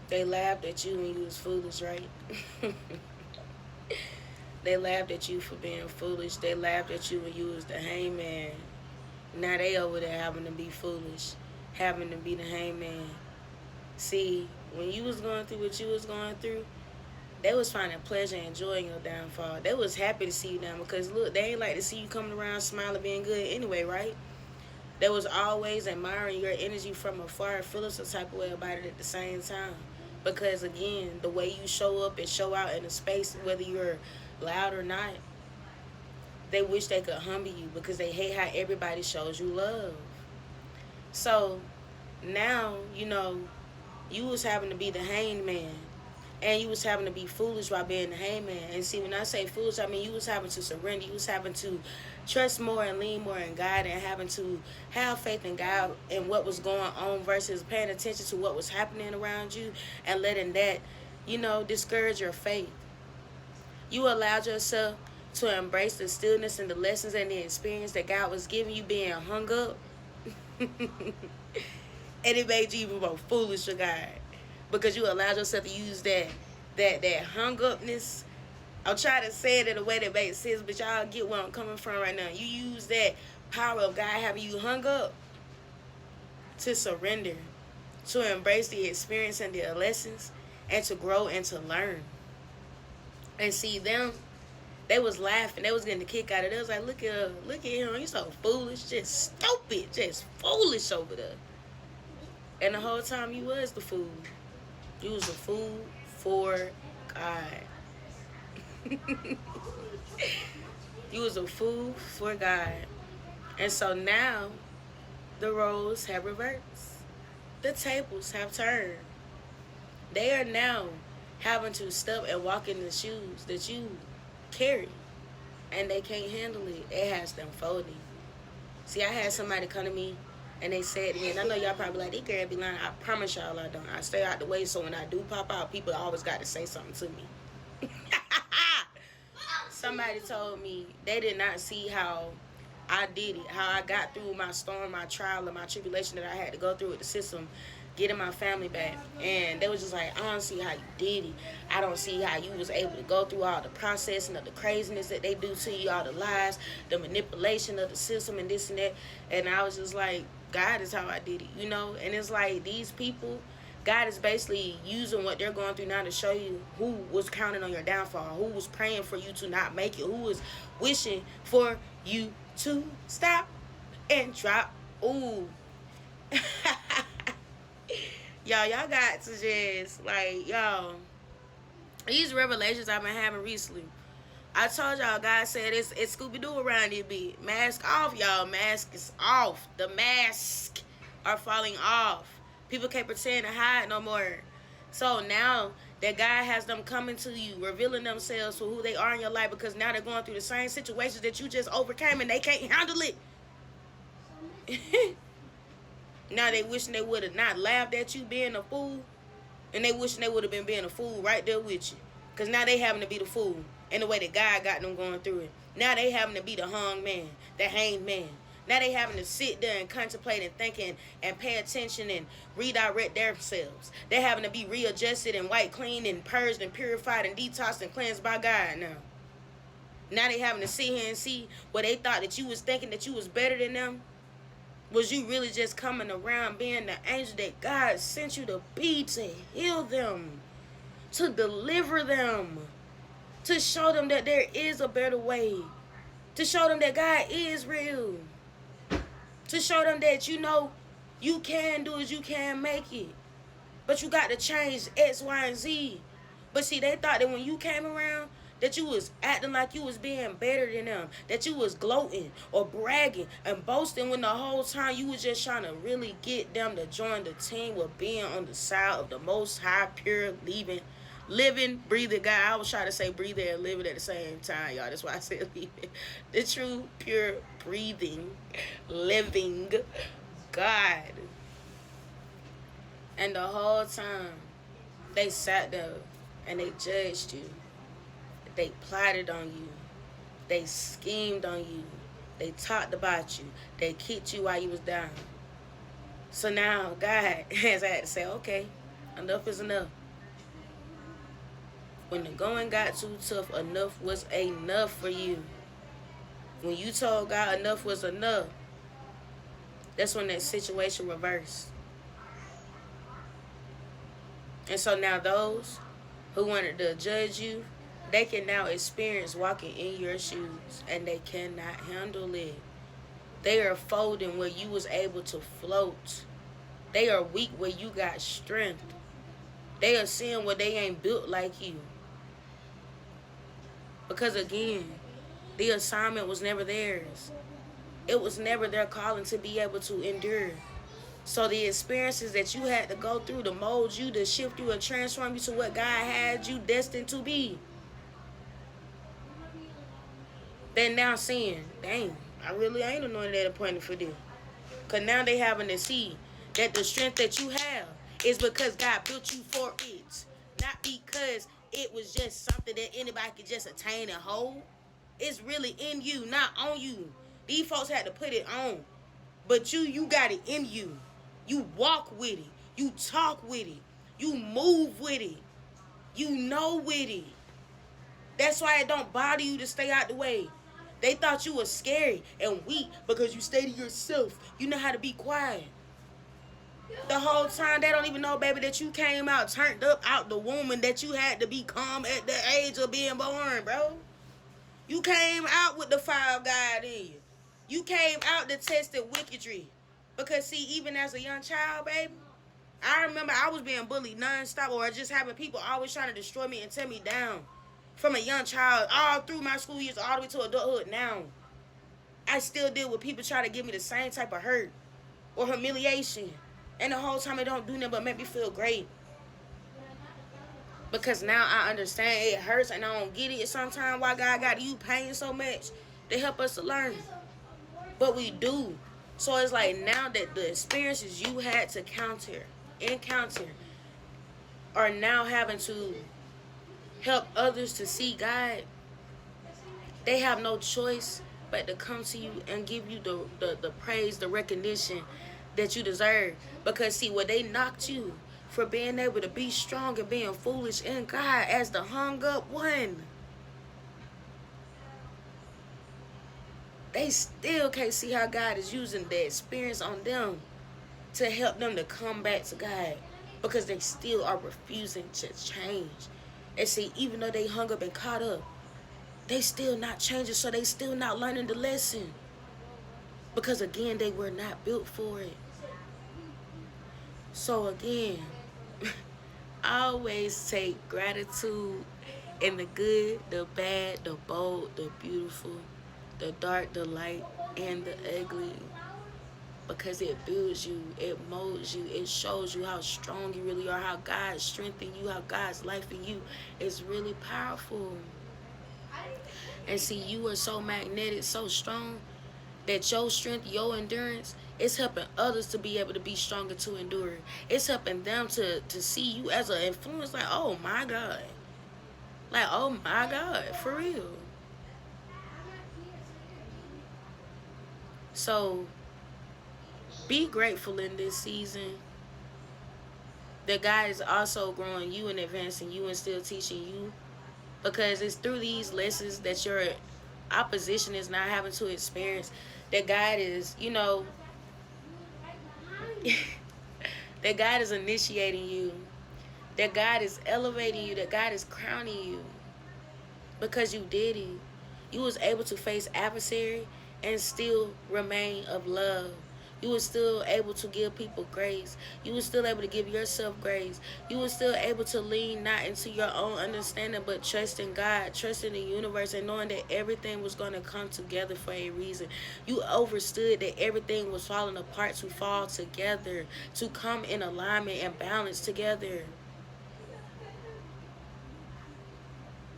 They laughed at you when you was foolish, right? They laughed at you for being foolish. They laughed at you when you was the hangman. Now they over there having to be foolish, having to be the hangman. See, when you was going through what you was going through, they was finding pleasure and joy in your downfall. They was happy to see you down because look, they ain't like to see you coming around smiling, being good anyway, right? They was always admiring your energy from afar, feeling some type of way about it at the same time. Because again, the way you show up and show out in a space, whether you're loud or not, they wish they could humble you because they hate how everybody shows you love. So now, you was having to be the hanged man. And you was having to be foolish while being the hangman. And see, when I say foolish, I mean you was having to surrender. You was having to trust more and lean more in God and having to have faith in God and what was going on versus paying attention to what was happening around you and letting that, discourage your faith. You allowed yourself to embrace the stillness and the lessons and the experience that God was giving you being hung up. And it made you even more foolish for God. Because you allowed yourself to use that hung upness. I'm trying to say it in a way that makes sense, but y'all get where I'm coming from right now. You use that power of God having you hung up to surrender, to embrace the experience and the lessons, and to grow and to learn. And see them, they was laughing. They was getting the kick out of it. They was like, look at him. He's so foolish, just stupid, just foolish over there. And the whole time you was the fool. You was a fool for God. You was a fool for God. And so now the roles have reversed. The tables have turned. They are now having to step and walk in the shoes that you carry. And they can't handle it. It has them folding. See, I had somebody come to me and they said to me, and I know y'all probably like, they girl be lying. I promise y'all I don't. I stay out the way so when I do pop out, people always got to say something to me. Somebody told me they did not see how I did it, how I got through my storm, my trial, and my tribulation that I had to go through with the system, getting my family back. And they was just like, I don't see how you did it. I don't see how you was able to go through all the processing of the craziness that they do to you, all the lies, the manipulation of the system and this and that. And I was just like, God is how I did it, And it's like these people, God is basically using what they're going through now to show you who was counting on your downfall, who was praying for you to not make it, who was wishing for you to stop and drop. Ooh. Y'all got to just, these revelations I've been having recently. I told y'all, God said it's Scooby-Doo around here, bit. Mask off, y'all. Mask is off. The masks are falling off. People can't pretend to hide no more. So now that God has them coming to you, revealing themselves for who they are in your life, because now they're going through the same situations that you just overcame and they can't handle it. Now they wishing they would have not laughed at you being a fool. And they wishing they would have been being a fool right there with you. Because now they having to be the fool in the way that God got them going through it. Now they having to be the hung man, the hanged man. Now they having to sit there and contemplate and think and pay attention and redirect themselves. They having to be readjusted and white cleaned and purged and purified and detoxed and cleansed by God now. Now they having to sit here and see where they thought that you was thinking that you was better than them. Was you really just coming around being the angel that God sent you to be, to heal them, to deliver them, to show them that there is a better way, to show them that God is real, to show them that you can do it, you can make it, but you got to change X, Y, and Z. But see, they thought that when you came around, that you was acting like you was being better than them, that you was gloating or bragging and boasting when the whole time you was just trying to really get them to join the team with being on the side of the most high, pure, living, breathing God. I was trying to say breathing and living at the same time, y'all. That's why I said living. The true, pure, breathing, living God. And the whole time they sat there and they judged you. They plotted on you. They schemed on you. They talked about you. They kicked you while you was down. So now God has had to say, okay, enough is enough. When the going got too tough, enough was enough for you. When you told God enough was enough, that's when that situation reversed. And so now those who wanted to judge you, they can now experience walking in your shoes, and they cannot handle it. They are folding where you was able to float. They are weak where you got strength. They are seeing where they ain't built like you. Because again, the assignment was never theirs. It was never their calling to be able to endure. So the experiences that you had to go through to mold you, to shift you and transform you to what God had you destined to be, they're now seeing, dang, I really ain't anointed at a point for this. Because now they having to see that the strength that you have is because God built you for it. Not because it was just something that anybody could just attain and hold. It's really in you, not on you. These folks had to put it on. But you got it in you. You walk with it. You talk with it. You move with it. You know with it. That's why it don't bother you to stay out the way. They thought you was scary and weak because you stay to yourself. You know how to be quiet. The whole time they don't even know, baby, that you came out turned up out the womb and that you had to be calm at the age of being born, bro. You came out with the fire of God in you. You came out to test the wickedry. Because see, even as a young child, baby, I remember I was being bullied nonstop, or just having people always trying to destroy me and tear me down. From a young child, all through my school years, all the way to adulthood now. I still deal with people trying to give me the same type of hurt or humiliation. And the whole time it don't do nothing but make me feel great. Because now I understand it hurts and I don't get it sometimes why God got you pain so much to help us to learn. But we do. So it's like now that the experiences you had to encounter are now having to help others to see God, they have no choice but to come to you and give you the praise, the recognition that you deserve. Because see, where they knocked you for being able to be strong and being foolish in God as the hung up one, they still can't see how God is using the experience on them to help them to come back to God, because they still are refusing to change. And see, even though they hung up and caught up, they still not changing, so they still not learning the lesson. Because again, they were not built for it. So again, always take gratitude in the good, the bad, the bold, the beautiful, the dark, the light, and the ugly. Because it builds you, it molds you, it shows you how strong you really are, how God strengthened you, how God's life in you is really powerful. And see, you are so magnetic, so strong, that your strength, your endurance, it's helping others to be able to be stronger to endure. It's helping them to see you as an influence, like, oh my God. Like, oh my God, for real. So, be grateful in this season that God is also growing you and advancing you and still teaching you. Because it's through these lessons that your opposition is not having to experience, that God is, that God is initiating you, that God is elevating you, that God is crowning you. Because you did it. You was able to face adversary and still remain of love. You were still able to give people grace. You were still able to give yourself grace. You were still able to lean not into your own understanding, but trust in God, trust in the universe, and knowing that everything was going to come together for a reason. You understood that everything was falling apart to fall together, to come in alignment and balance together.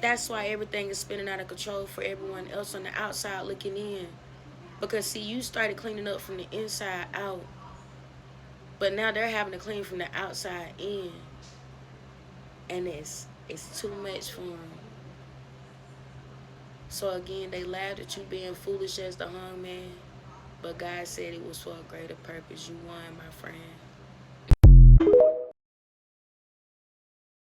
That's why everything is spinning out of control for everyone else on the outside looking in. Because, see, you started cleaning up from the inside out. But now they're having to clean from the outside in. And it's too much for them. So, again, they laughed at you being foolish as the hung man. But God said it was for a greater purpose. You won, my friend.